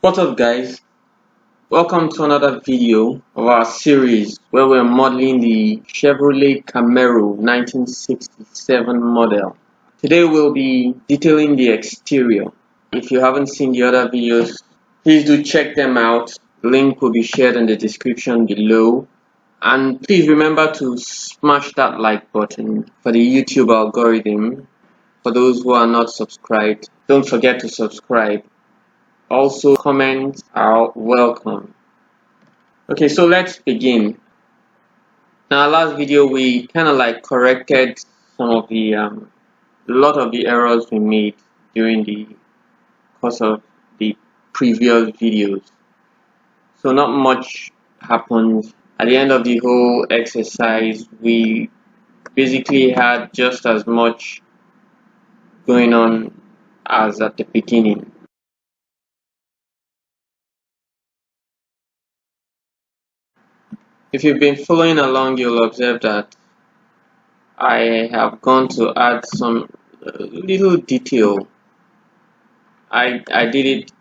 What's up, guys? Welcome to another video of our series where we're modeling the Chevrolet Camaro 1967 model. Today we'll be detailing the exterior. If you haven't seen the other videos, please do check them out. The link will be shared in the description below. And please remember to smash that like button for the YouTube algorithm. For those who are not subscribed, don't forget to subscribe. Also, comments are welcome. Okay, so let's begin. In our last video, we kind of corrected some of the lot of the errors we made during the course of the previous videos. So not much happened. At the end of the whole exercise, we basically had just as much going on as at the beginning. If you've been following along, you'll observe that I have gone to add some little detail. I did it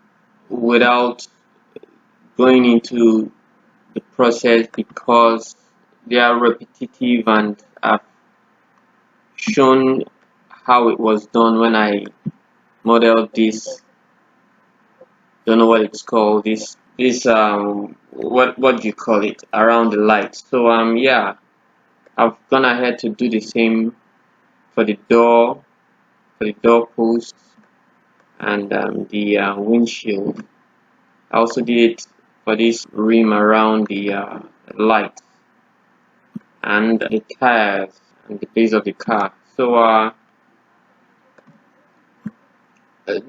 without going into the process because they are repetitive, and I've shown how it was done when I modeled this. Don't know what it's called. This what do you call it, around the light. So yeah, I've gone ahead to do the same for the door post and the windshield. I also did it for this rim around the light and the tires and the base of the car. So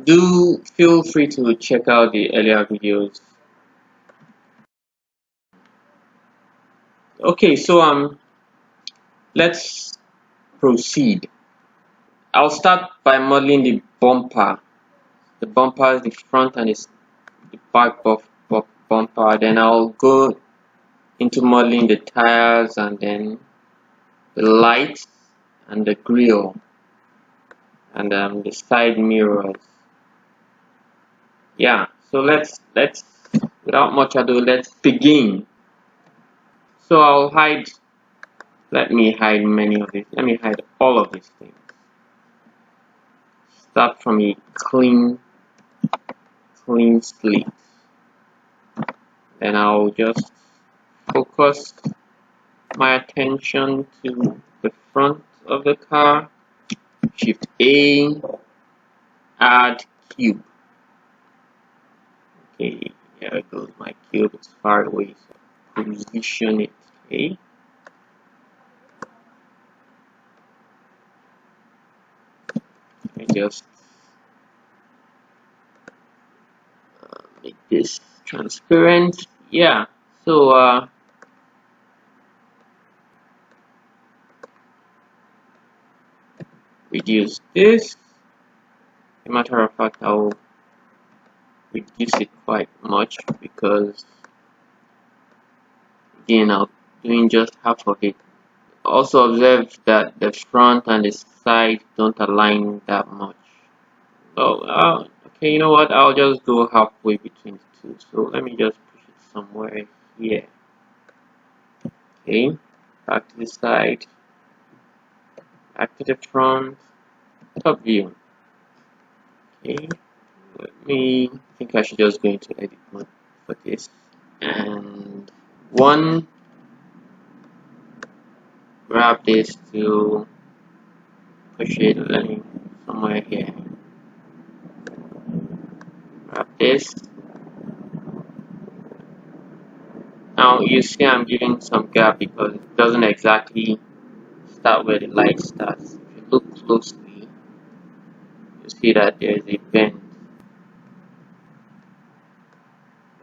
do feel free to check out the earlier videos. Okay, so let's proceed. I'll start by modeling the bumper. The bumper is the front and the back of bumper. Then I'll go into modeling the tires and then the lights and the grille and the side mirrors. Yeah, so let's without much ado, let's begin. So I'll hide, let me hide many of these, let me hide all of these things. Start from a clean slate. Then I'll just focus my attention to the front of the car. Shift A, add cube. Okay, here goes my cube. It's far away, so position it. Okay. I just make this transparent. Yeah. So reduce this. As a matter of fact, I'll reduce it quite much because again I'm doing just half of it. Also observe that the front and the side don't align that much. Oh, okay, you know what, I'll just go halfway between the two. So let me just push it somewhere here. Okay, back to the side, back to the front, top view. Okay, I think I should just go into edit mode for this, and grab this to push it, let me somewhere here. Grab this. Now you see I'm giving some gap because it doesn't exactly start where the light starts. If you look closely, you see that there is a bend.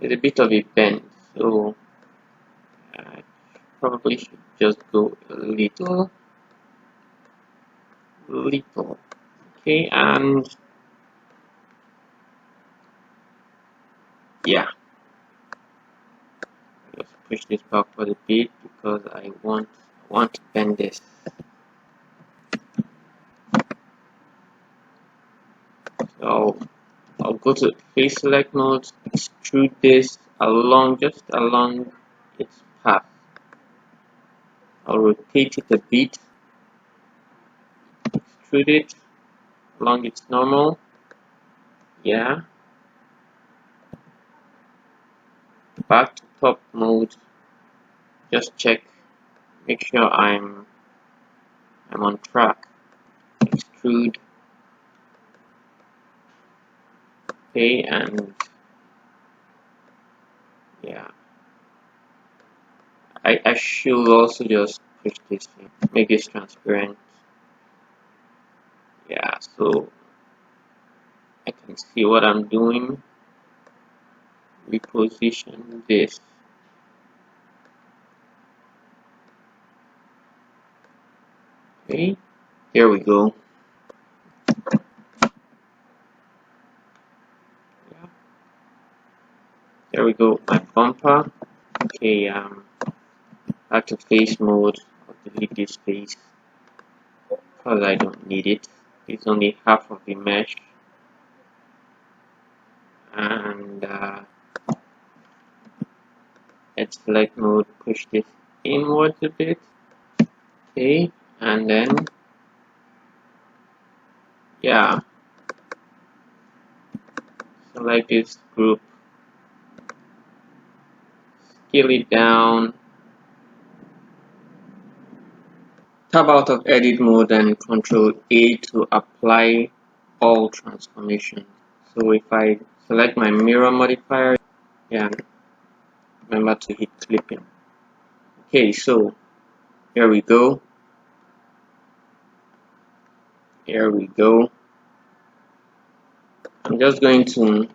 There's a bit of a bend, so I probably should just go a little. Okay, and yeah, just push this back for a bit because I want to bend this. So I'll go to face select mode, extrude this just along its path. I'll rotate it a bit, extrude it along its normal. Yeah. Back to top mode. Just check, make sure I'm on track. Extrude. Okay, and yeah. I should also just push this in, make this transparent. Yeah, so I can see what I'm doing. Reposition this. Okay, here we go. Yeah, there we go. My bumper. Okay, back to face mode. I'll delete this face because I don't need it. It's only half of the mesh. And at select mode, push this inwards a bit. Okay, and then yeah, select this group, scale it down, tab out of edit mode and Control A to apply all transformations. So if I select my mirror modifier, yeah, remember to hit clipping. Okay, so here we go. Here we go. I'm just going to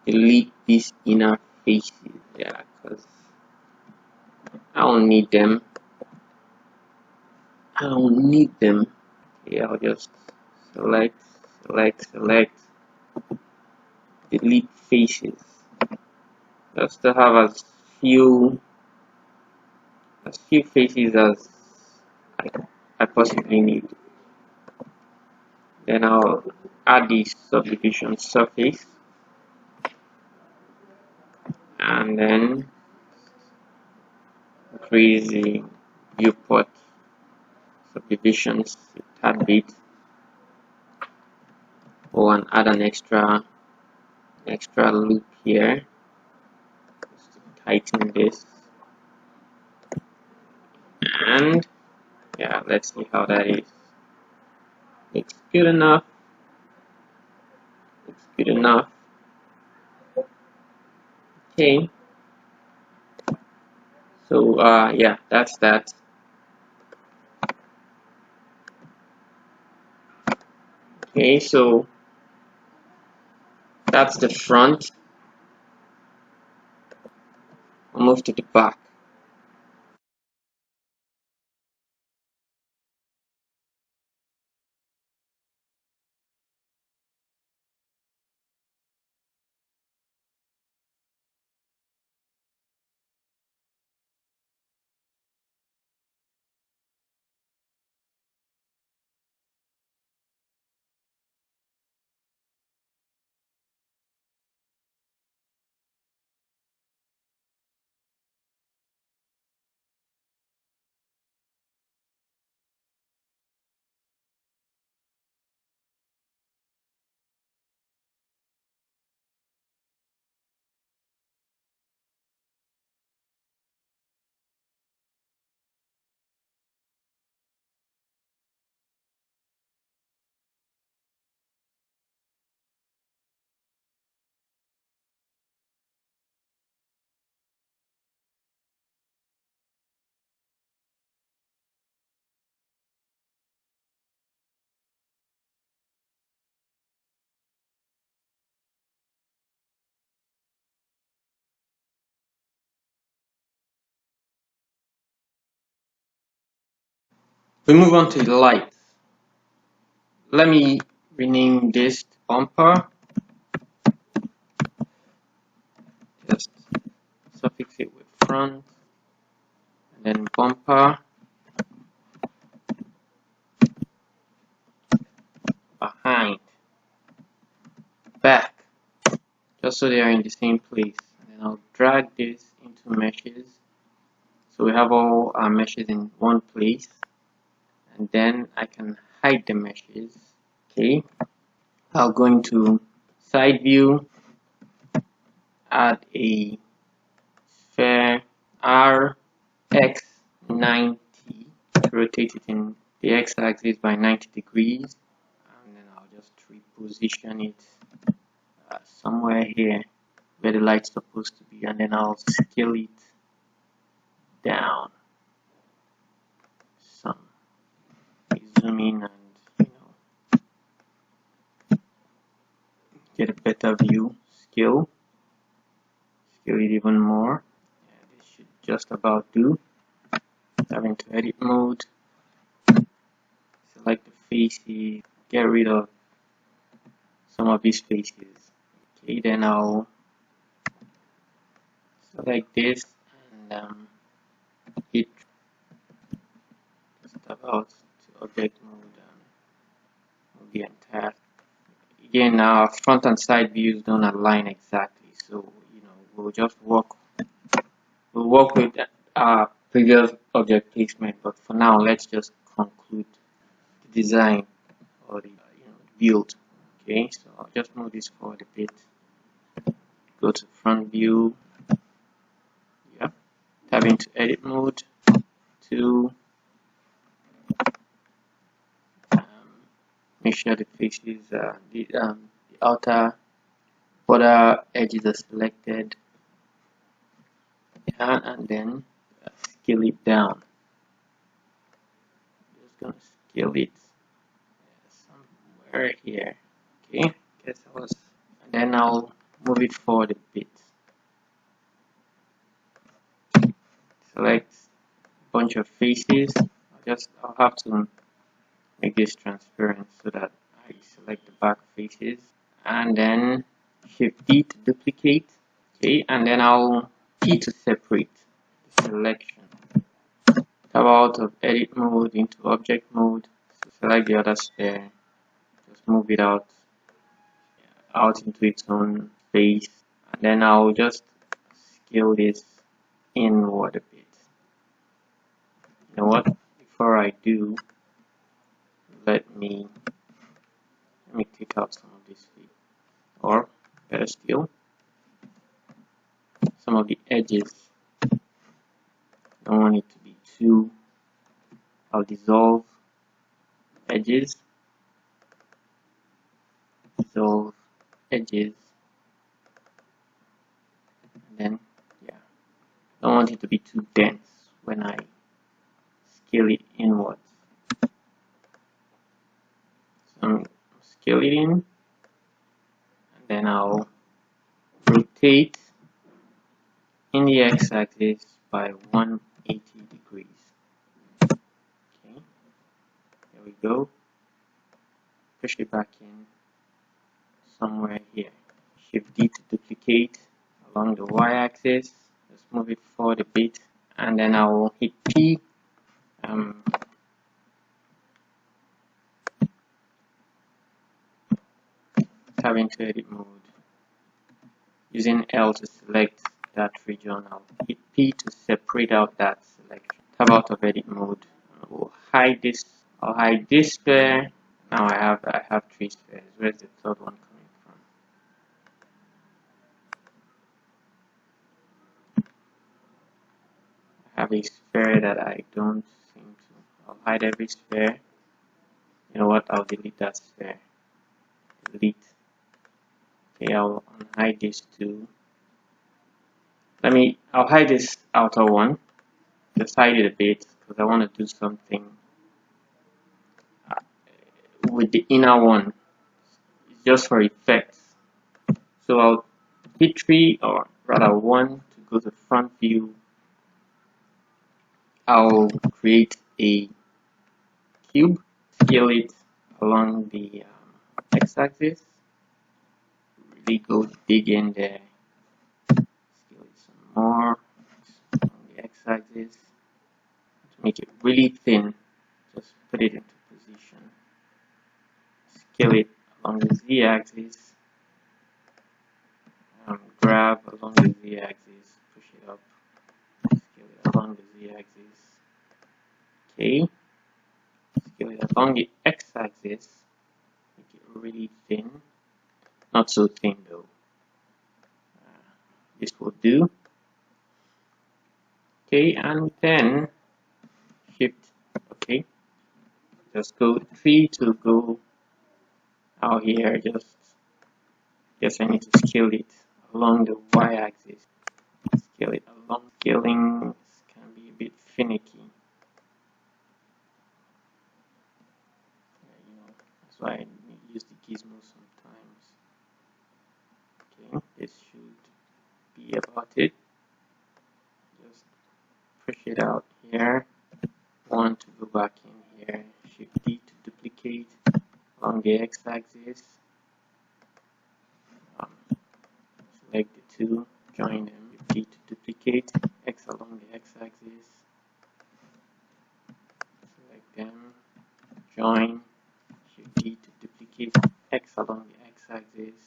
delete these inner faces, yeah, because I don't need them. I don't need them. Yeah, I'll just select, delete faces. Just to have as few faces as I possibly need. Then I'll add the subdivision surface, and then increase the viewport subdivisions a tad bit. Oh, and add an extra loop here just to tighten this. And yeah, let's see how that is. Looks good enough. Looks good enough. Okay. So yeah, that's that. Okay, so that's the front. I'll move to the back. We move on to the lights. Let me rename this bumper. Just suffix it with front, and then bumper, behind, back. just so they are in the same place. And then I'll drag this into meshes. So we have all our meshes in one place. And then I can hide the meshes. Okay. I'll go into side view, add a sphere RX90, rotate it in the x-axis by 90 degrees, and then I'll just reposition it somewhere here where the light's supposed to be, and then I'll scale it down some. Zoom in and get a better view. Scale it even more. Yeah, this should just about do. Dive into edit mode, select the faces, get rid of some of these faces. Okay, then I'll select this and hit just about to object mode and move the entire. Again, our front and side views don't align exactly, so we'll just work with our previous object placement, but for now let's just conclude the design or the build. Okay, so I'll just move this forward a bit, go to front view, tab into edit mode to make sure the faces, the outer border edges are selected, and then scale it down. Just gonna scale it somewhere here. Okay, guess I was, and then I'll move it forward a bit. Select a bunch of faces. I'll have to make this transparent so that I select the back faces, and then Shift D to duplicate. Okay, and then I'll E to separate the selection. Tab out of edit mode into object mode. So select the other sphere. Just move it out into its own space, and then I'll just scale this inward a bit. You know what? Before I do, let me take out some of this, or better still, some of the edges. Don't want it to be too. I'll dissolve edges, and then don't want it to be too dense when I scale it inwards. So I'm scale it in, and then I'll rotate in the x-axis by 180 degrees. Okay, there we go. Push it back in somewhere here. Shift D to duplicate along the y-axis. Just move it forward a bit, and then I'll hit P. Tab into edit mode. Using L to select that region, I'll hit P to separate out that selection. Tab out of edit mode. We'll hide this. I'll hide this sphere. Now I have 3 spheres. Where's the third one coming from? I have a sphere that I don't seem to. I'll hide every sphere. You know what? I'll delete that sphere. Delete. Okay, I'll unhide this too. I'll hide this outer one. Just hide it a bit because I want to do something with the inner one. It's just for effects. So I'll hit 3, or rather 1, to go to front view. I'll create a cube, scale it along the x-axis, really go dig in there, scale it some more on the x-axis to make it really thin. Just put it into position, scale it along the z-axis, have along the z-axis, push it up, scale it along the z-axis. Okay, scale it along the x-axis, make it really thin, not so thin though. This will do. Okay, and then shift. Okay, just go 3 to go out here. Just I need to scale it along the y-axis. Scale it along. Scaling can be a bit finicky. That's why I use the gizmo sometimes. Okay, this should be about it. Just push it out here. Want to go back in here. Shift D to duplicate along the x-axis. Select the two, join them. Shift D to duplicate x along the x-axis. Select them, join. Shift D to duplicate x along the x-axis.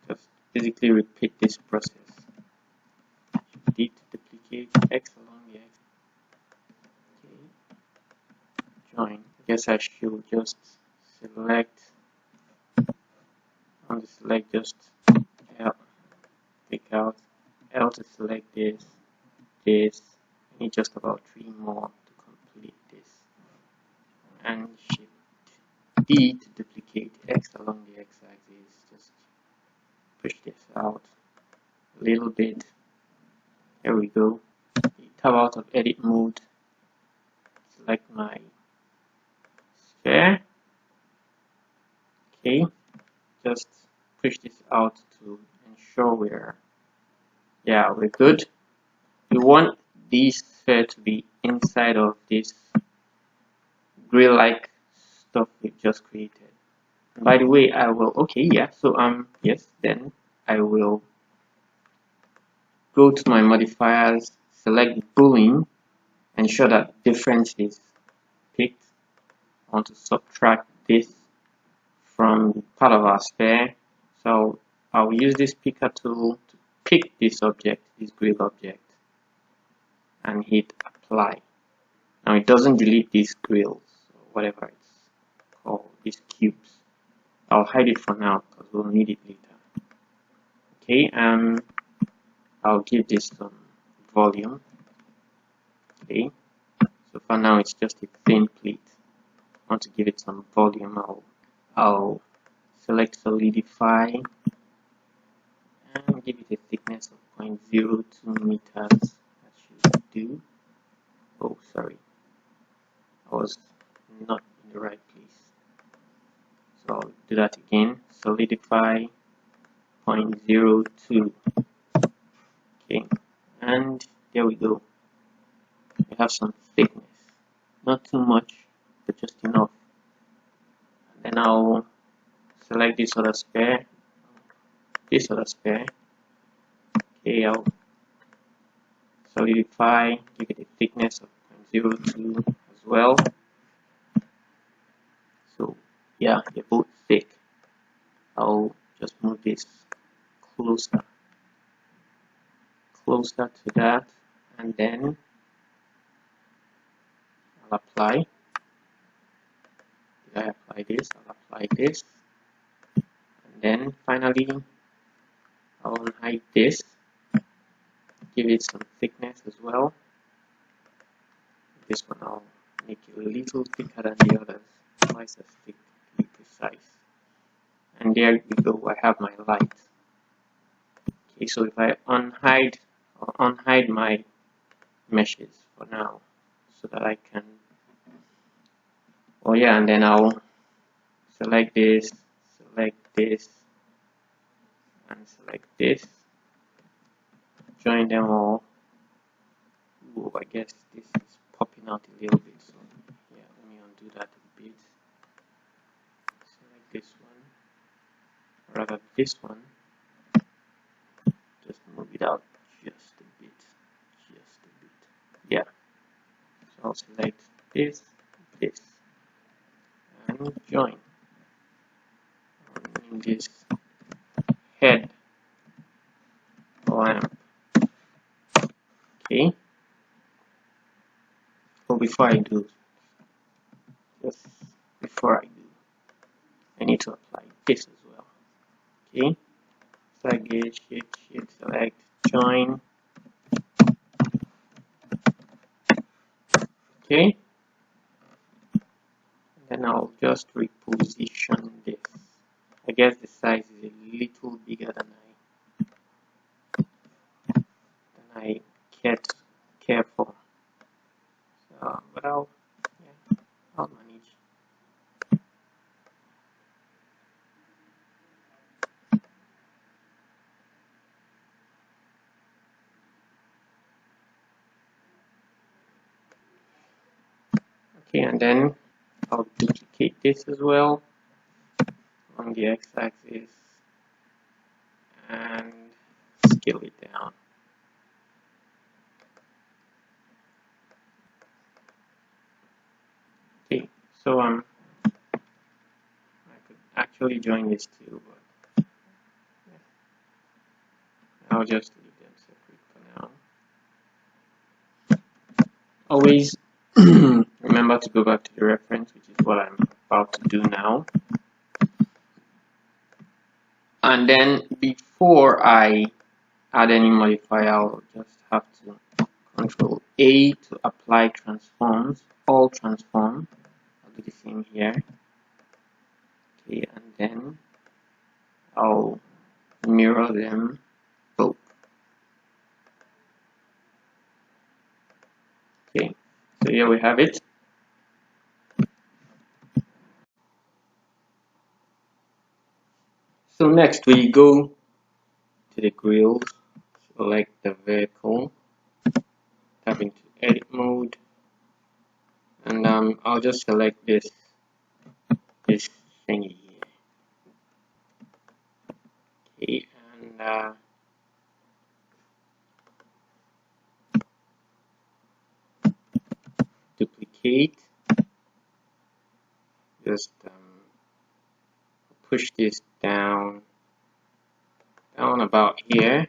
Just basically repeat this process. Shift D to duplicate x along the x. Okay. Join. I guess I should just select on the select, just L, take out L to select this. I need just about 3 more to complete this, and shift D to duplicate x along the x-axis. Just push this out a little bit. There we go. Tab out of edit mode. Select my sphere. Okay, just push this out to ensure we're good. We want this sphere to be inside of this grill-like stuff we just created. And by the way, I will then I will go to my modifiers, select boolean, ensure that difference is picked. I want to subtract this from part of our sphere, so I will use this picker tool to pick this object, this grill object, and hit apply. Now it doesn't delete these grills or whatever it's called, these cubes. I'll hide it for now because we'll need it later. Okay, I'll give this some volume. Okay, so for now it's just a thin plate. I want to give it some volume. I'll select solidify and give it a thickness of 0.02 meters. That should do. Oh, sorry, I was not in the right place. So I'll do that again. Solidify 0.02. Okay, and there we go. We have some thickness, not too much, but just enough. And then I'll select this other sphere. Okay, I'll solidify, give it a thickness of 0.02 as well. So yeah, they're both thick. I'll just move this closer to that, and then I'll apply. Did I apply this? I'll apply this, and then finally I'll unhide this, give it some thickness as well. This one I'll make it a little thicker than the others, twice as thick to be precise. And there we go, I have my light. Okay, so if I unhide my meshes for now, so that I can, and then I'll select this, and select this, join them all. Ooh, I guess this is popping out a little bit, so yeah, let me undo that a bit. Select this one, rather this one, just move it out just a bit, yeah. So I'll select this, and join. this head lamp. Okay. So before I do, I need to apply this as well. Okay. Select, shift, select, join. Okay. And then I'll just reposition this. I guess the size is a little bigger than I get careful. So, but I'll manage. Okay, and then I'll duplicate this as well on the x-axis and scale it down. Okay, so I could actually join these two, but I'll just leave them separate for now. Always remember to go back to the reference, which is what I'm about to do now. And then before I add any modifier, I'll just have to Control A to apply transforms, all transform. I'll do the same here. Okay, and then I'll mirror them both. Okay, so here we have it. So next we go to the grills, select the vehicle, tap into edit mode, and I'll just select this thingy here. Okay, and duplicate, just push this down about here.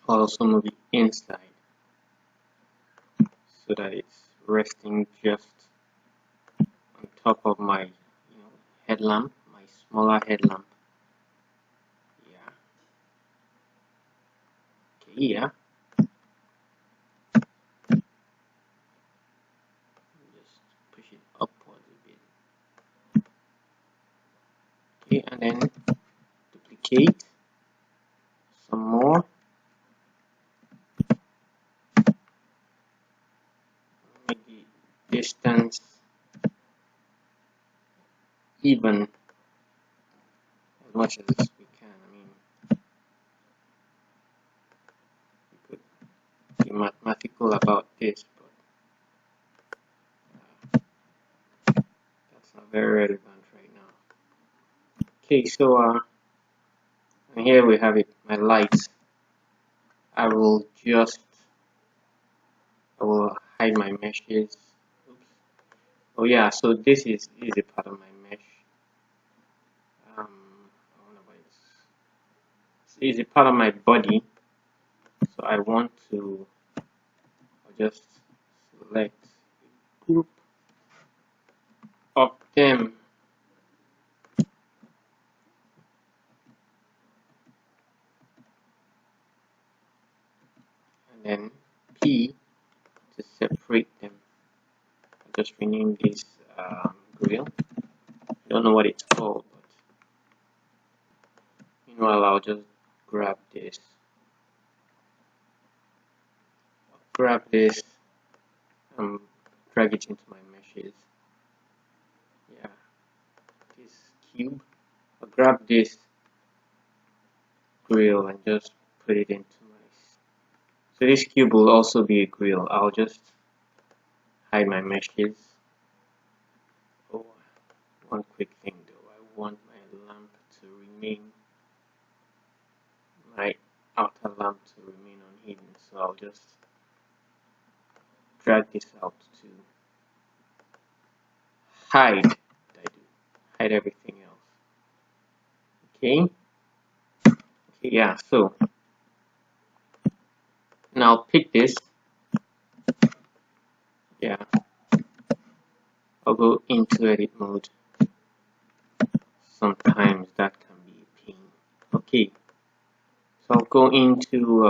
I'll also move it inside so that it's resting just on top of my headlamp, my smaller headlamp. Yeah. Okay, yeah. Just push it upwards a bit. Okay, and then duplicate some more. Make the distance even as much as we can. I mean, we could be mathematical about this, but that's not very relevant right now. Okay, so and here we have it, my lights. I will hide my meshes. Oops. Oh yeah, so this is a part of my mesh. I wonder why it's a part of my body. So I want to just select a group of them. And then P to separate them. I'll just rename this grill. I don't know what it's called, but meanwhile I'll just grab this. And drag it into my meshes. Yeah, this cube. I'll grab this grill and just put it into so this cube will also be a grill. I'll just hide my meshes. Oh, one quick thing though, I want my lamp to remain, my outer lamp to remain unhidden, so I'll just drag this out to hide hide everything else. Okay. Okay, yeah, so now pick this. Yeah, I'll go into edit mode. Sometimes that can be a pain. Okay, so I'll go into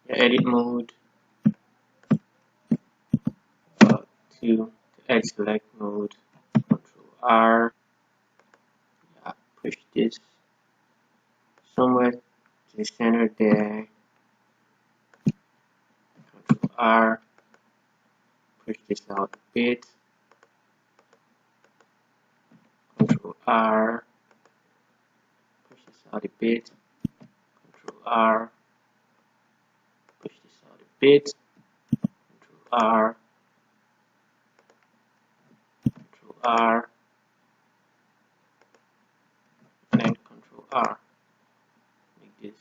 edit mode to edit select mode, Control R, yeah, push this somewhere to the center there, Control R, push this out a bit, Control R, push this out a bit, Control R, push this out a bit, Control R, Control R, and then Control R. Make this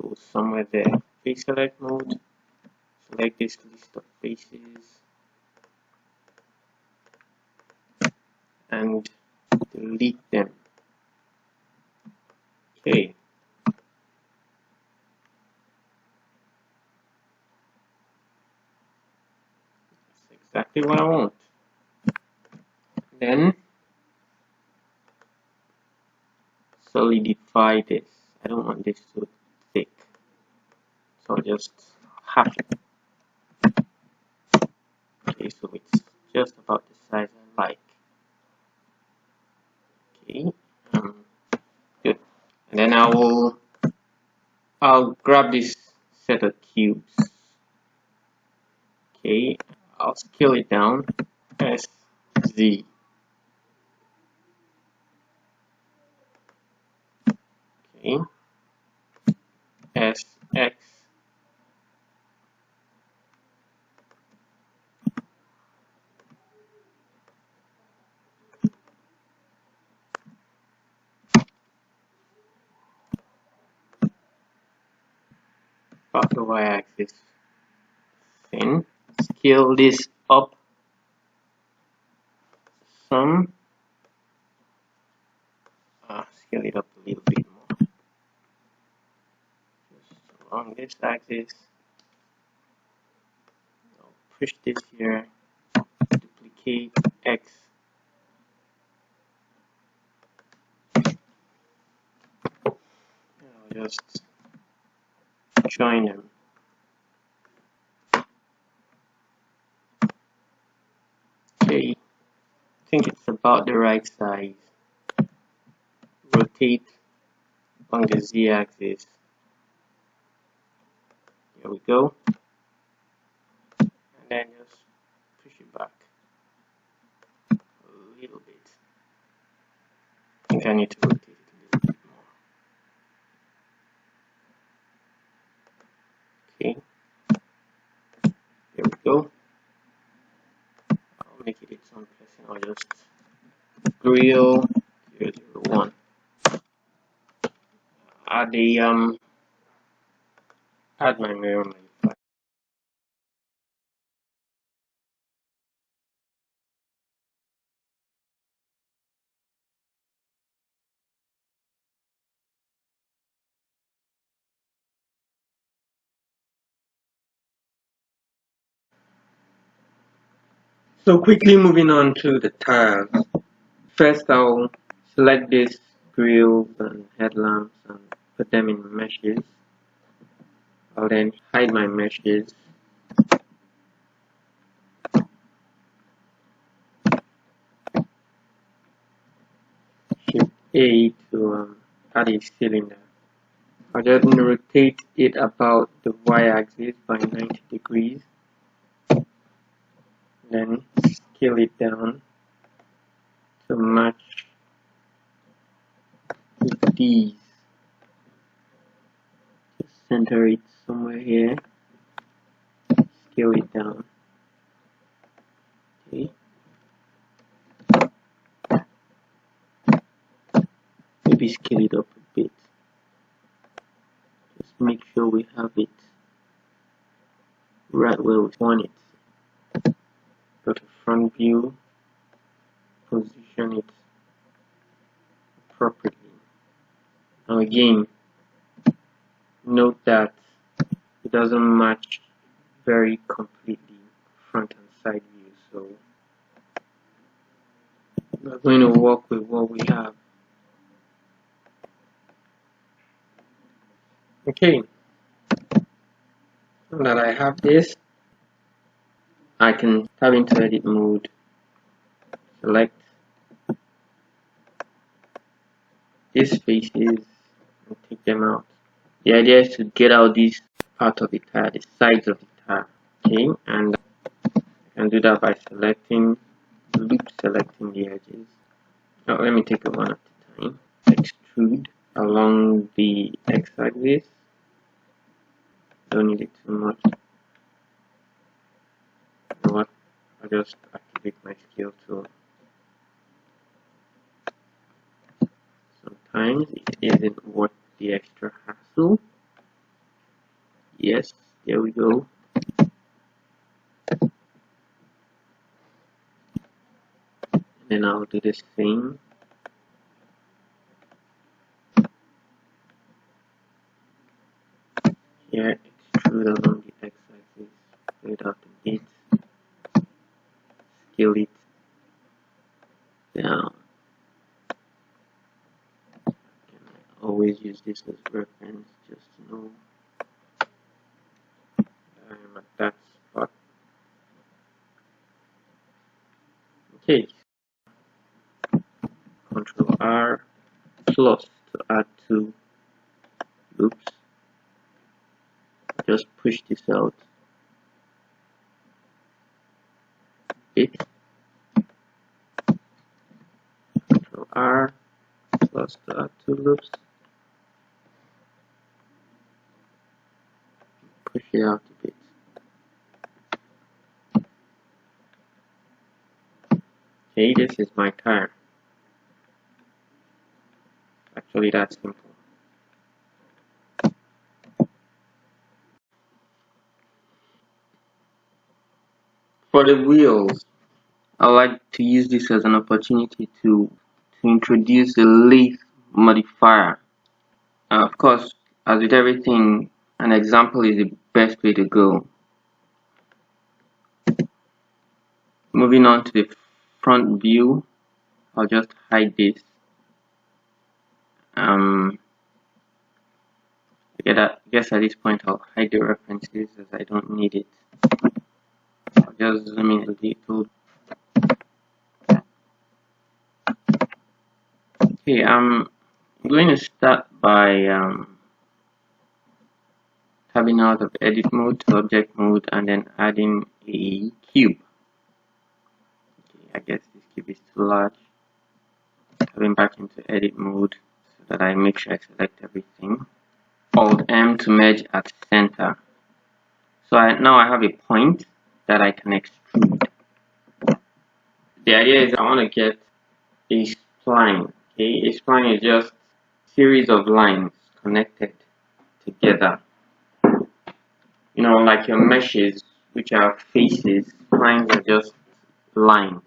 go somewhere there. Face select mode, select this list of faces and delete them. Okay. That's exactly what I want. Then solidify this. I don't want this too thick, so I'll just half it. Okay, so it's just about the size I like. Okay, good. And then I'll grab this set of cubes. Okay, I'll scale it down. S Z. Okay, S X. About the y-axis. Then scale this up some. Scale it up a little bit more. Just along this axis. I'll push this here. Duplicate X. I'll just join them. Okay, I think it's about the right size. Rotate on the z-axis. Here we go. And then just push it back a little bit. I think I need to rotate it a little bit more. Okay. There we go. I'll make it its own person. I'll just grill 001. Add my mirror modifier. So quickly moving on to the tiles. First I'll select these grills and headlamps and put them in meshes. I'll then hide my meshes. Shift A to add a cylinder. I'll just rotate it about the y-axis by 90 degrees. Then scale it down to match with these. Just center it somewhere here. Scale it down. Okay. Maybe scale it up a bit. Just make sure we have it right where we want it. Go to front view, position it properly. Now again, note that it doesn't match very completely front and side view, so we're going to work with what we have. Okay, now that I have this, I can tab into edit mode, select these faces and take them out. The idea is to get out this part of the tire, the sides of the tire. Okay, and I can do that by selecting the edges. Now let me take it one at a time. Extrude along the x-axis. Don't need it too much. You know what? I'll just activate my scale tool. Sometimes it isn't worth the extra hassle. Yes, there we go. And then I'll do the same. Here, extrude along the x-axis, straight out the bit, scale it down. I always use this as reference just to know I'm at that spot. Okay, Control R plus to add two loops. Just push this out a bit. Control R plus to add two loops. Push it out a bit. Okay, this is my tire. Actually, that's simple. For the wheels, I like to use this as an opportunity to introduce the lathe modifier. Of course, as with everything, an example is the best way to go. Moving on to the front view, I'll just hide this. I guess at this point I'll hide the references as I don't need it. I'll just zoom in a little. Okay, I'm going to start by tabbing out of edit mode to object mode and then adding a cube. Okay, I guess this cube is too large. Tabbing back into edit mode so that I make sure I select everything. Alt M to merge at center. So now I have a point that I can extrude. The idea is I want to get a spline. Okay, a spline is just a series of lines connected together. You know, like your meshes, which are faces. Splines are just lines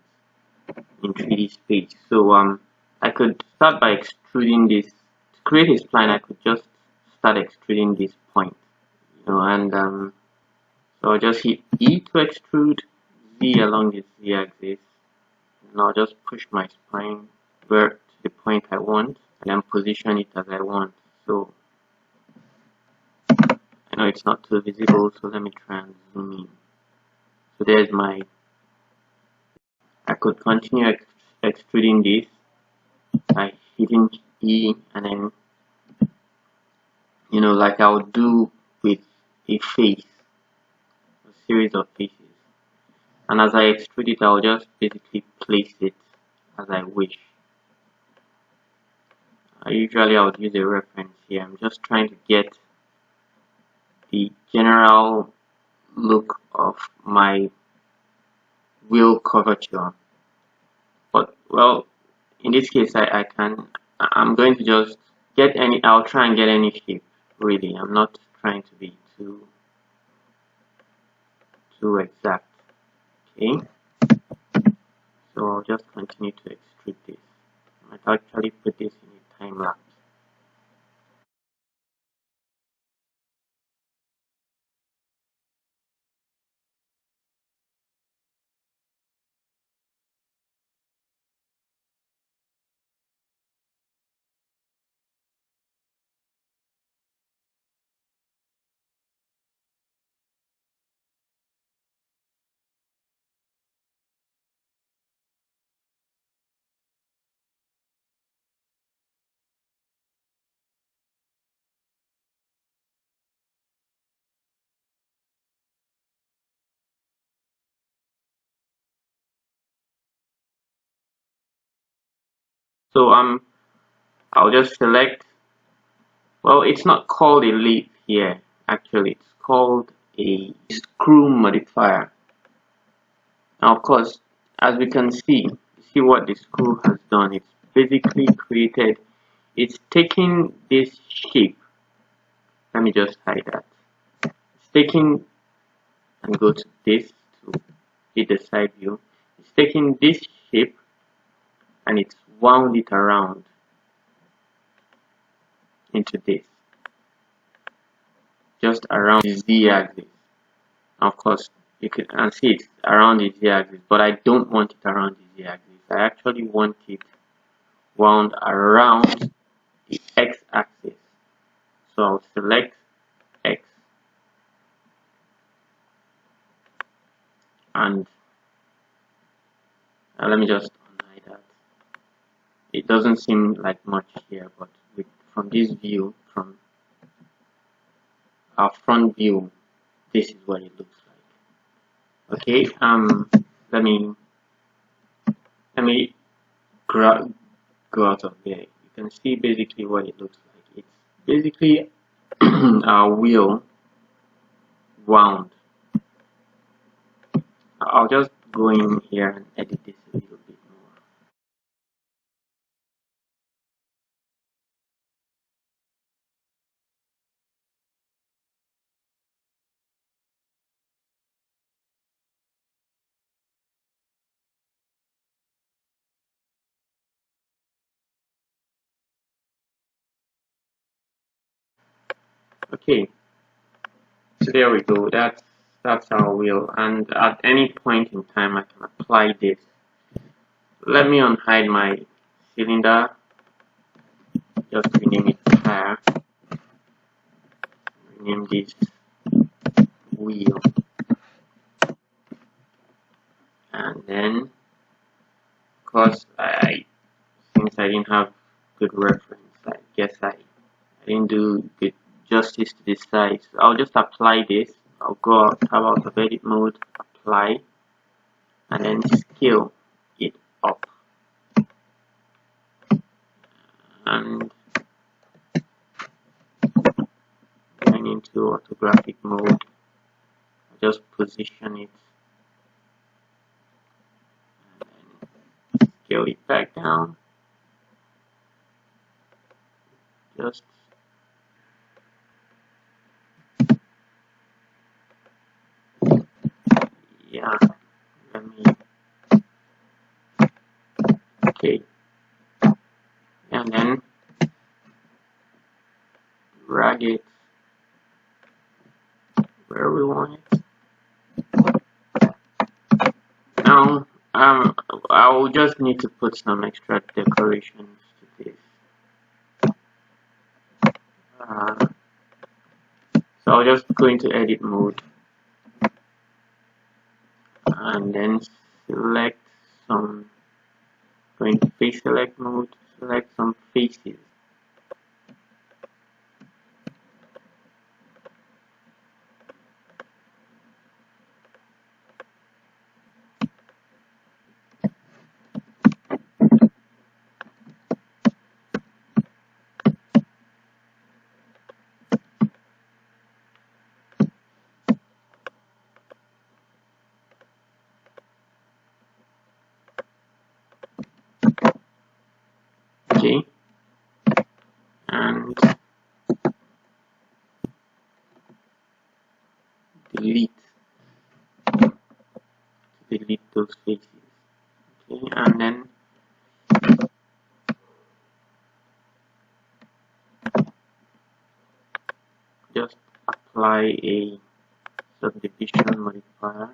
in 3D space. So I could start by extruding this. To create a spline, I could just start extruding this point. You know, and so I'll just hit E to extrude, Z along the Z axis, and I'll just push my spline where to the point I want, and then position it as I want. So I know it's not too visible, so let me try and zoom in. So there's my. I could continue extruding this by hitting E, and then, you know, like I would do with a face, a series of faces. And as I extrude it, I'll just basically place it as I wish. Usually I would use a reference here. I'm just trying to get the general look of my wheel curvature. But, well, in this case, I'm going to just get I'll try and get any shape, really. I'm not trying to be too exact. Okay, so I'll just continue to extrude this. I might actually put this in a time lapse. So I'll just select, well, it's not called a leaf here, actually it's called a screw modifier. Now of course, as we can see what the screw has done. It's basically created, it's taking this shape, let me just hide that, it's taking, and go to this to hit the side view, it's taking this shape and it's wound it around into this, just around the z-axis. Of course, you can see it around the z-axis, but I don't want it around the z-axis. I actually want it wound around the x-axis. So I'll select x, and let me just unhide that. It doesn't seem like much here, but from this view, from our front view, this is what it looks like. Okay, let me go out of there. You can see basically what it looks like. It's basically our wheel wound. I'll just go in here and edit this a little bit more. Okay, so there we go. That's our wheel, and at any point in time I can apply this. Let me unhide my cylinder, just rename it tire, rename this wheel, and then because since I didn't have good reference, I guess I didn't do good justice to this size. So I'll just apply this. I'll go out, tab out of edit mode, apply, and then scale it up. And going into orthographic mode, I'll just position it and then scale it back down. Just yeah, let me, okay, and then drag it where we want it. Now I will just need to put some extra decorations to this. So I'll just go into edit mode and then select some, go into face select mode, select some faces. Okay, and delete those faces. Okay, just apply a subdivision modifier.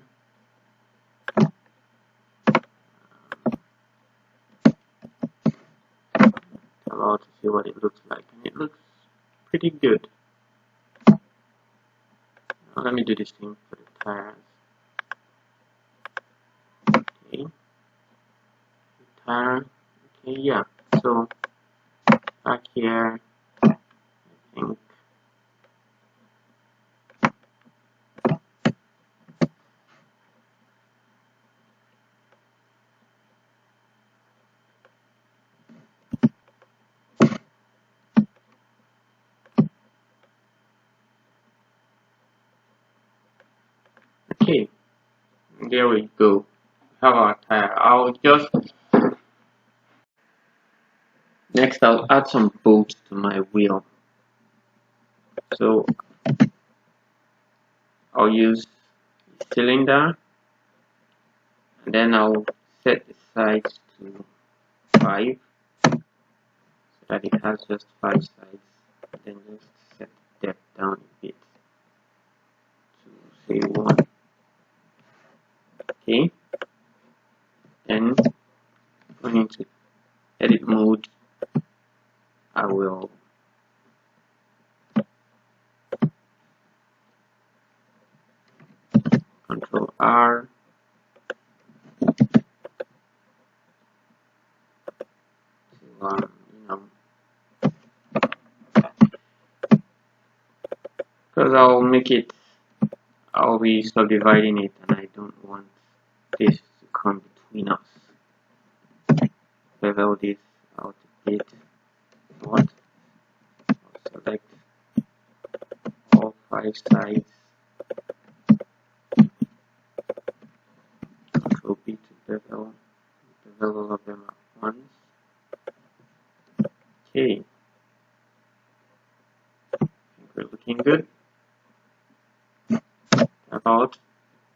Allow to see what it looks like, and it looks pretty good. Now let me do this thing for the tires. Okay, the tire. Okay, yeah. So back here, I think. Okay, there we go. Have our tire. Next I'll add some bolts to my wheel. So I'll use a cylinder, and then I'll set the sides to 5 so that it has just 5 sides. And then just set the depth down a bit to say 1. Okay, then going into edit mode, I will Control R to because I'll be subdividing it, and I don't want this to come between us. Bevel this out a bit. What? I'll select all 5 sides. Control B to bevel all of them at once. Okay, I think we're looking good. About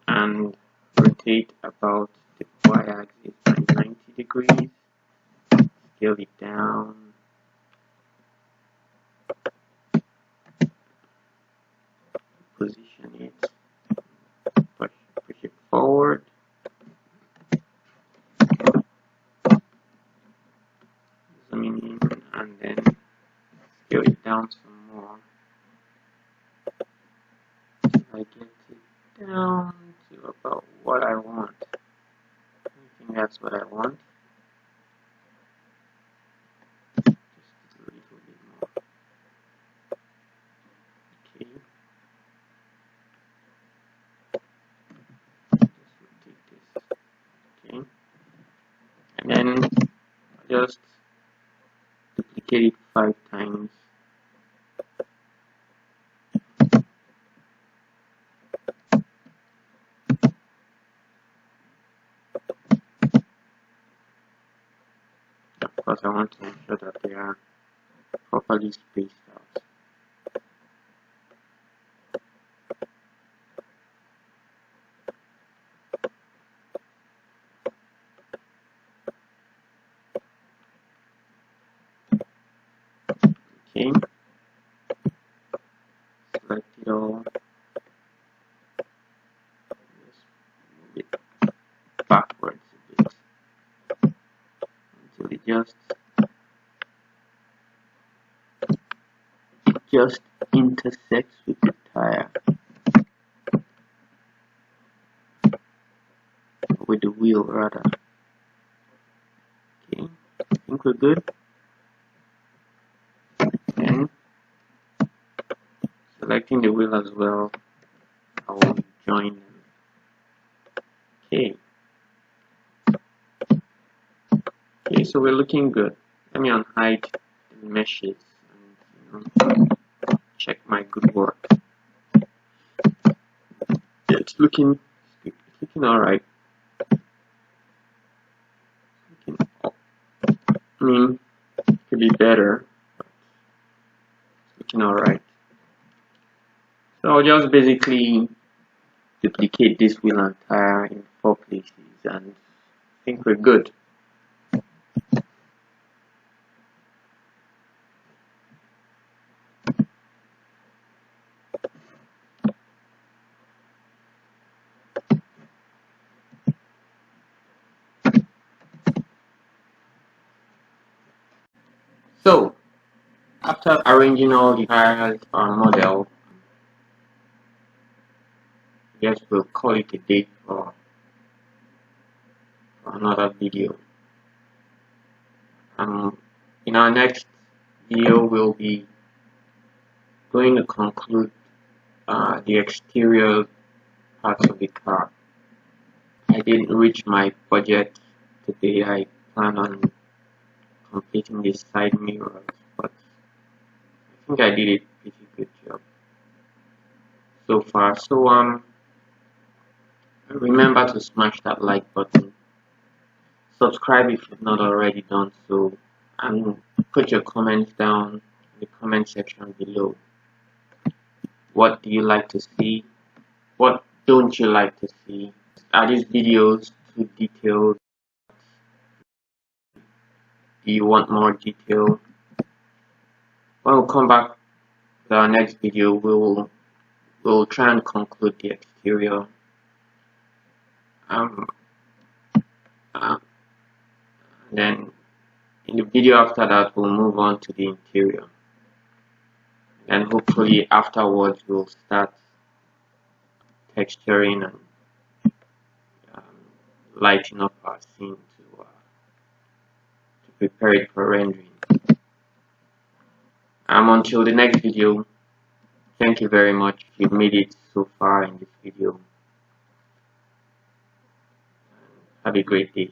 and rotate about the y-axis by 90 degrees. Scale it down. Position it. Push it forward. Zooming in, and then scale it down some more. I get it down to about what I want. I think that's what I want. Just a little bit more. Okay. Just rotate this. Okay. And then just duplicate it 5 times. Of course, I want to ensure that they are properly spaced out. Okay, select it all. Just move it backwards a bit until it just intersects with the tire, with the wheel rather. Okay, I think we're good. And selecting the wheel as well, I will join them. Okay. Okay, so we're looking good. Let me unhide the meshes and check my good work. Yeah, it's looking alright. I mean, it could be better, but it's looking alright. So I'll just basically duplicate this wheel and tire in 4 places, and I think we're good. So after arranging all the files for our model, yes, we'll call it a day for another video. In our next video, we'll be going to conclude the exterior parts of the car. I didn't reach my budget today. I plan on completing the side mirrors, but I think I did a pretty good job so far. So remember to smash that like button, subscribe if you've not already done so, and put your comments down in the comment section below. What do you like to see? What don't you like to see? Are these videos too detailed? Do you want more detail? When we come back to our next video, we'll try and conclude the exterior. Then in the video after that, we'll move on to the interior, and hopefully afterwards we'll start texturing and lighting up our scene to prepare it for rendering. Until the next video, thank you very much if you've made it so far in this video. Have a great day.